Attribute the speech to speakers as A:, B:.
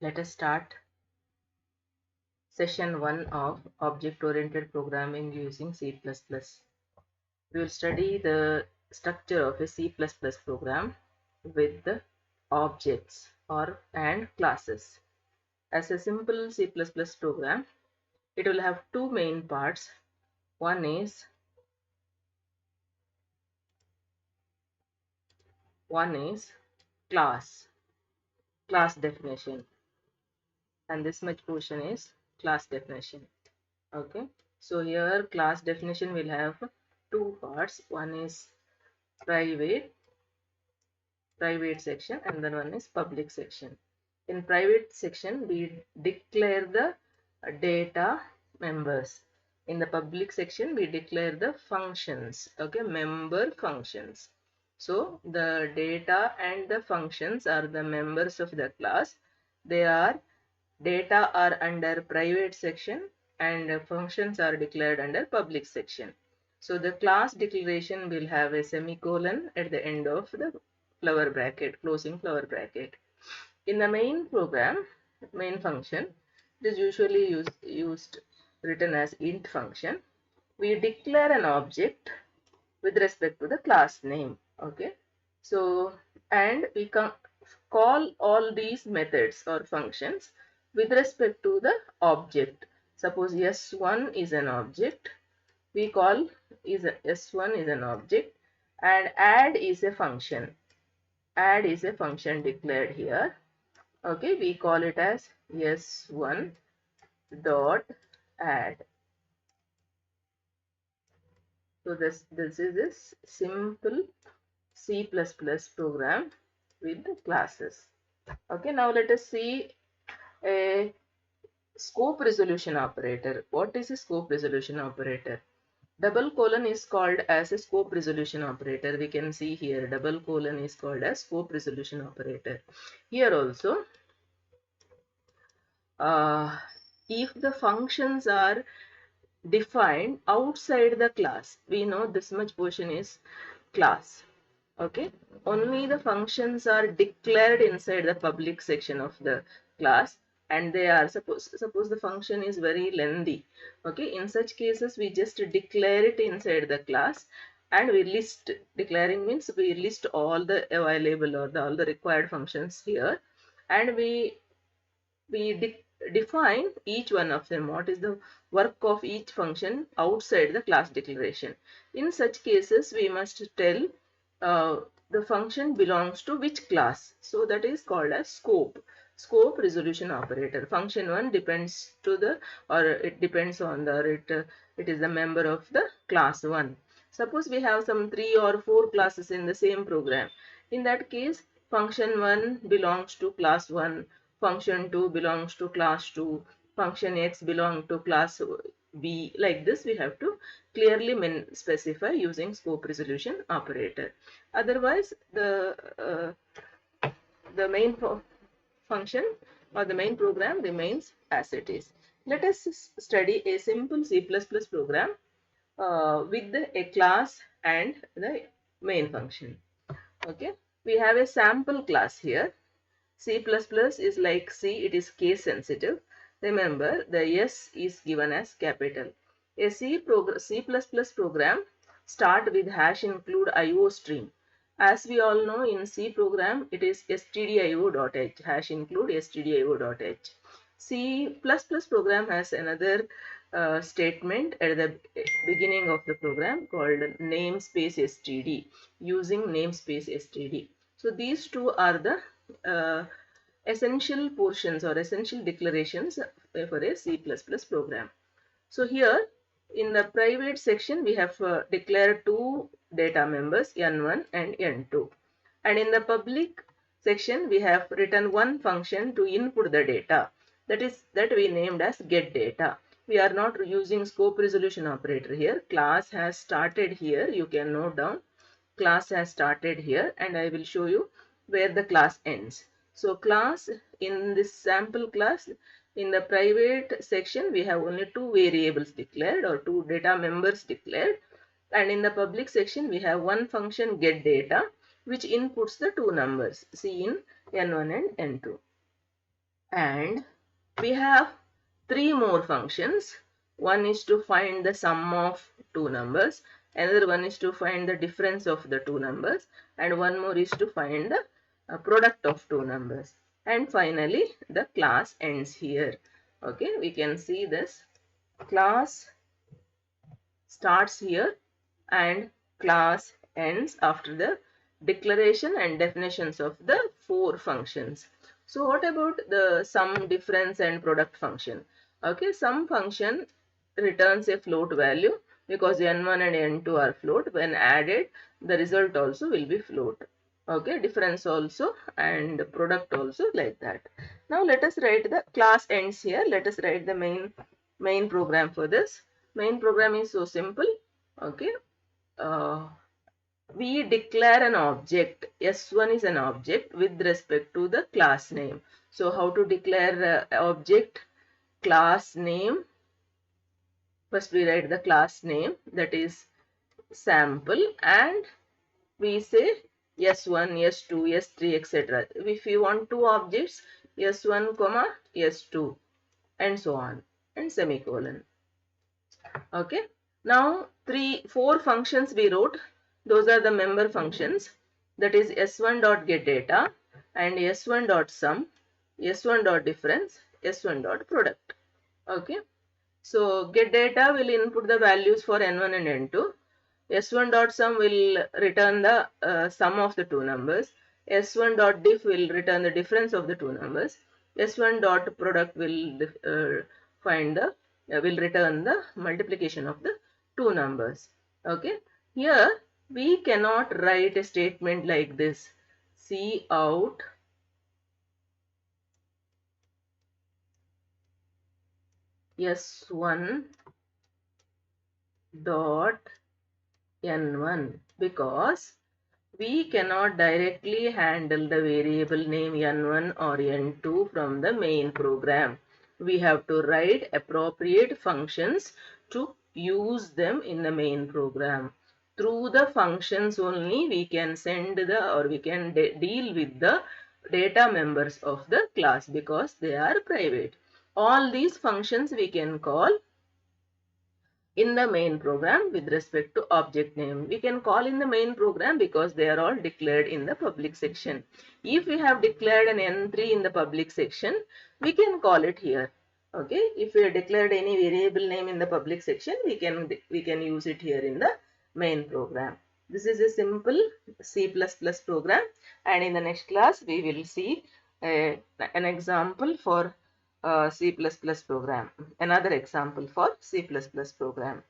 A: Let us start session 1 of object-oriented programming using C++. We will study the structure of a C++ program with the objects and classes. As a simple C++ program, it will have two main parts. One is class definition, and this much portion is class definition. Okay, so here class definition will have two parts. One is private section, and then one is public section. In private section we declare the data members. In the public section we declare the functions. Okay, member functions. So the data and the functions are the members of the class. Data are under private section and functions are declared under public section. So the class declaration will have a semicolon at the end of the flower bracket, closing flower bracket. In the main program, main function, it is usually written as int function. We declare an object with respect to the class name. Okay, so and we can call all these methods or functions with respect to the object. Suppose s1 is an object, we call s1 is an object, and add is a function. Add is a function declared here. Okay, we call it as s1 dot add. So this is a simple C++ program with the classes. Okay, now let us see a scope resolution operator. What is a scope resolution operator? Double colon is called as a scope resolution operator. We can see here double colon is called as scope resolution operator. Here also, if the functions are defined outside the class, we know this much portion is class. Okay, only the functions are declared inside the public section of the class, and they are suppose the function is very lengthy. Okay, in such cases we just declare it inside the class, and we list. Declaring means we list all the available or all the required functions here, and we define each one of them, what is the work of each function outside the class declaration. In such cases we must tell the function belongs to which class. So that is called as scope resolution operator. Function 1 depends to the, or it depends on the, it is the member of the class 1. Suppose we have some 3 or 4 classes in the same program. In that case, function 1 belongs to class 1, function 2 belongs to class 2, function x belongs to class b. Like this we have to clearly specify using scope resolution operator. Otherwise the main function or the main program remains as it is. Let us study a simple C++ program with a class and the main function. Okay, we have a sample class here. C++ is like C, it is case sensitive. Remember, the S is given as capital. A C++ program start with hash include IO stream. As we all know, in C program it is stdio.h, hash include stdio.h. C++ program has another statement at the beginning of the program called namespace std, using namespace std. So these two are the essential portions or essential declarations for a C++ program. So here in the private section we have declared two data members n1 and n2, and in the public section we have written one function to input the data, that we named as getData. We are not using scope resolution operator here. Class has started here, you can note down, class has started here, and I will show you where the class ends. So class, in this sample class, in the private section we have only two variables declared or two data members declared, and in the public section we have one function getData which inputs the two numbers C in n1 and n2. And we have three more functions. One is to find the sum of two numbers, another one is to find the difference of the two numbers, and one more is to find the product of two numbers. And finally the class ends here. Okay, we can see this class starts here and class ends after the declaration and definitions of the four functions. So what about the sum, difference and product function? Okay, sum function returns a float value because n1 and n2 are float. When added, the result also will be float. Okay, difference also and product also, like that. Now let us write the class ends here. Let us write the main program for this. Main program is so simple. Okay, uh, we declare an object. S1 is an object with respect to the class name. So how to declare object? Class name. First we write the class name, that is sample, and we say S1, S2, S3, etc. If you want two objects, S1, S2, and so on, and semicolon. Okay, now four functions we wrote. Those are the member functions, that is s1 dot get data and s1 dot sum, s1 dot difference, s1 dot product. Okay, so get data will input the values for n1 and n2. S1 dot sum will return the sum of the two numbers. S1 dot diff will return the difference of the two numbers. S1 dot product will find the will return the multiplication of the two numbers. Okay. Here we cannot write a statement like this. Cout S1 dot N1 because we cannot directly handle the variable name n1 or n2 from the main program. We have to write appropriate functions to use them in the main program. Through the functions only we can send the or we can deal with the data members of the class because they are private. All these functions we can call in the main program with respect to object name. We can call in the main program because they are all declared in the public section. If we have declared an n3 in the public section, we can call it here. Okay, if we have declared any variable name in the public section, we can use it here in the main program. This is a simple C++ program, and in the next class we will see an example for C++ program, another example for C++ program.